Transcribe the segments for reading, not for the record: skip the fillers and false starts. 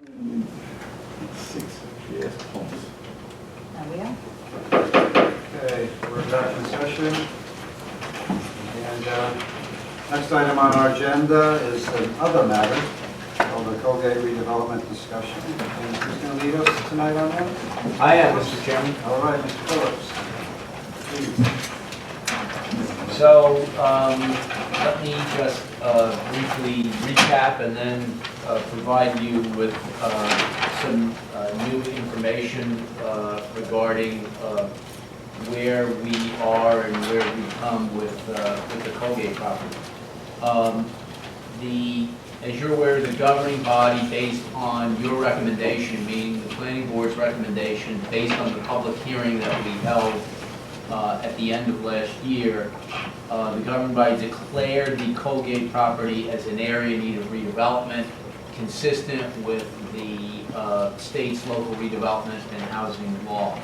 6 yes, points. There we are. Okay, we're back in session. And next item on our agenda is another matter called the Colgate redevelopment discussion. And who's going to lead us tonight on that? I am, Mr. Chairman. All right, Mr. Phillips. Please. So let me just briefly recap and then provide you with some new information regarding where we are and where we come with the Colgate property. As you're aware, the governing body, based on your recommendation, meaning the planning board's recommendation, based on the public hearing that we held at the end of last year, the governing body declared the Colgate property as an area in need of redevelopment, consistent with the state's local redevelopment and housing law.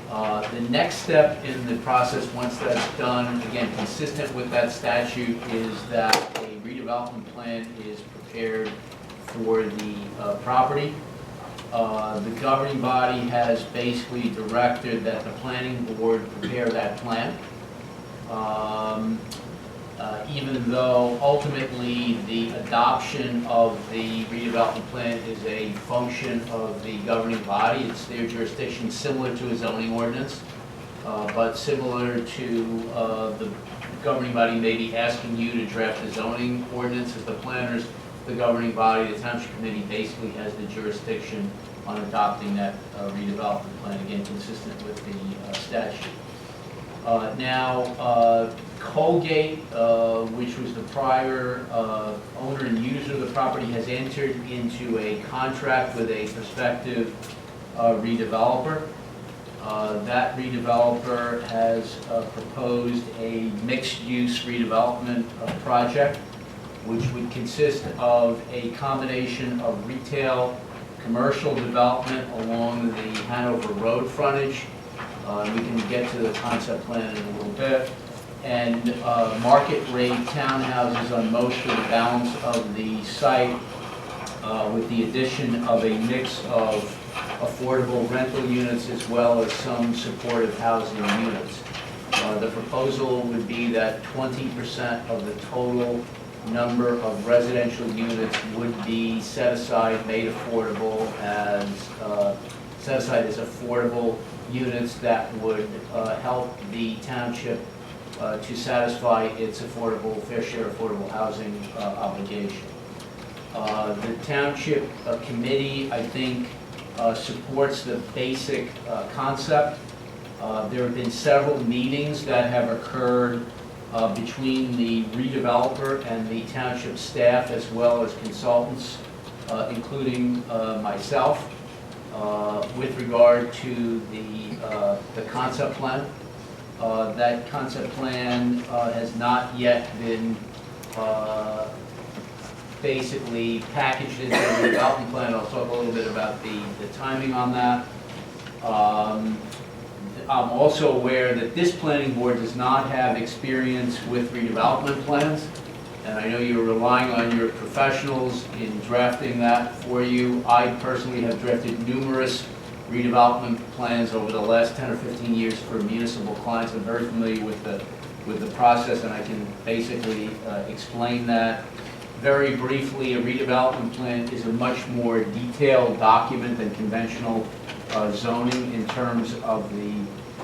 The next step in the process, once that's done, again, consistent with that statute, is that a redevelopment plan is prepared for the property. The governing body has basically directed that the planning board prepare that plan. Even though ultimately the adoption of the redevelopment plan is a function of the governing body, it's their jurisdiction, similar to a zoning ordinance, but similar to the governing body may be asking you to draft a zoning ordinance as the planners. The governing body, the township committee, basically has the jurisdiction on adopting that redevelopment plan, again consistent with the statute. Now, Colgate, which was the prior owner and user of the property, has entered into a contract with a prospective redeveloper. That redeveloper has proposed a mixed-use redevelopment project, which would consist of a combination of retail, commercial development along the Hanover Road frontage. We can get to the concept plan in a little bit. And market rate townhouses on most of the balance of the site, with the addition of a mix of affordable rental units as well as some supportive housing units. The proposal would be that 20% of the total number of residential units would be set aside, made affordable as affordable units that would help the township to satisfy its fair share affordable housing obligation. The township committee, I think, supports the basic concept. There have been several meetings that have occurred between the redeveloper and the township staff, as well as consultants, including myself, with regard to the concept plan. That concept plan has not yet been basically packaged into the development plan. I'll talk a little bit about the timing on that. I'm also aware that this planning board does not have experience with redevelopment plans, and I know you're relying on your professionals in drafting that for you. I personally have drafted numerous redevelopment plans over the last 10 or 15 years for municipal clients. I'm very familiar with the process, and I can basically explain that. Very briefly, a redevelopment plan is a much more detailed document than conventional zoning in terms of the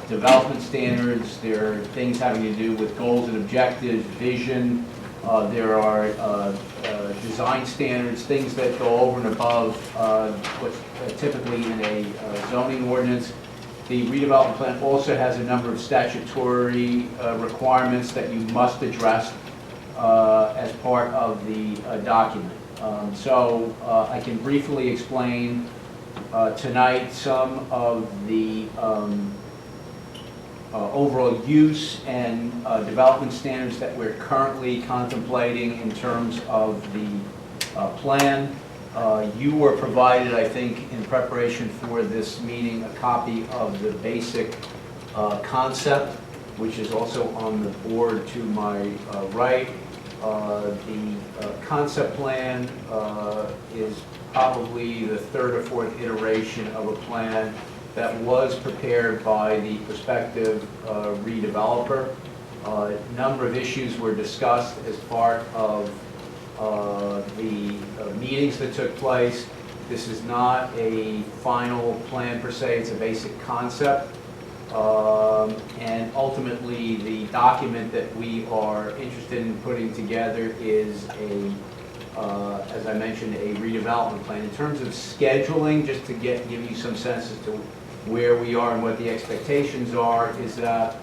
development standards. There are things having to do with goals and objectives, vision. There are design standards, things that go over and above what's typically in a zoning ordinance. The redevelopment plan also has a number of statutory requirements that you must address as part of the document. So I can briefly explain tonight some of the overall use and development standards that we're currently contemplating in terms of the plan. You were provided, I think, in preparation for this meeting, a copy of the basic concept, which is also on the board to my right. The concept plan is probably the third or fourth iteration of a plan that was prepared by the prospective redeveloper. A number of issues were discussed as part of the meetings that took place. This is not a final plan per se, it's a basic concept. And ultimately, the document that we are interested in putting together is as I mentioned, a redevelopment plan. In terms of scheduling, just to give you some sense as to where we are and what the expectations are, is that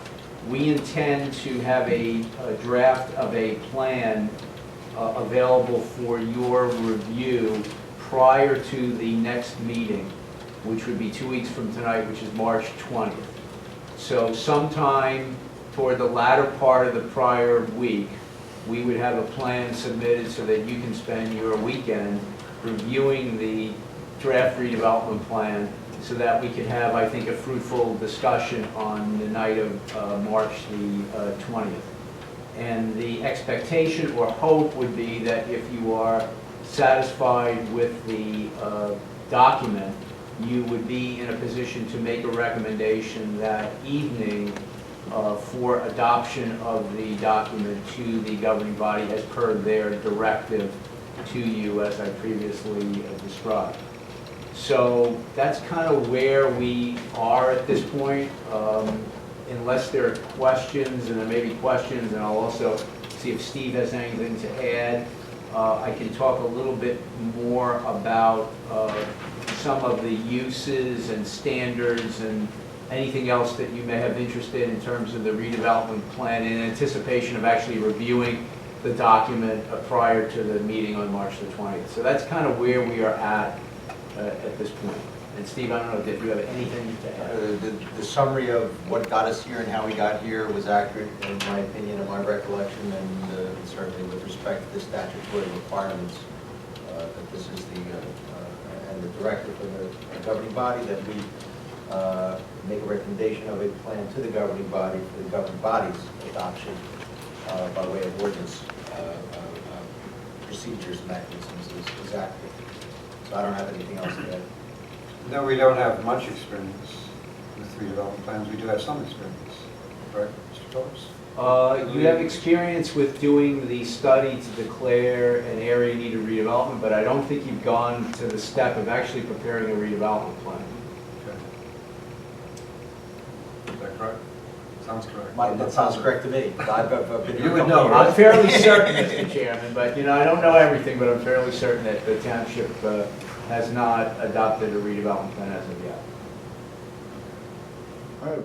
we intend to have a draft of a plan available for your review prior to the next meeting, which would be 2 weeks from tonight, which is March 20th. So sometime toward the latter part of the prior week, we would have a plan submitted so that you can spend your weekend reviewing the draft redevelopment plan so that we could have, I think, a fruitful discussion on the night of March the 20th. And the expectation or hope would be that if you are satisfied with the document, you would be in a position to make a recommendation that evening for adoption of the document to the governing body as per their directive to you, as I previously described. So that's kind of where we are at this point. Unless there are questions, and there may be questions, and I'll also see if Steve has anything to add. I can talk a little bit more about some of the uses and standards and anything else that you may have interest in terms of the redevelopment plan in anticipation of actually reviewing the document prior to the meeting on March the 20th. So that's kind of where we are at this point. And Steve, I don't know, did you have anything to add? The summary of what got us here and how we got here was accurate in my opinion and my recollection, and certainly with respect to the statutory requirements, that this is and the directive from the governing body that we make a recommendation of a plan to the governing body for the governing body's adoption by way of ordinance procedures and mechanisms is accurate. So I don't have anything else to add. No, we don't have much experience with redevelopment plans. We do have some experience, correct, Mr. Phillips? You have experience with doing the study to declare an area needed redevelopment, but I don't think you've gone to the step of actually preparing a redevelopment plan. Okay. Is that correct? Sounds correct. That sounds correct to me. I've been here You a would couple know, of right? years. I'm fairly certain, Mr. Chairman, but I don't know everything, but I'm fairly certain that the township has not adopted a redevelopment plan as of yet. All right,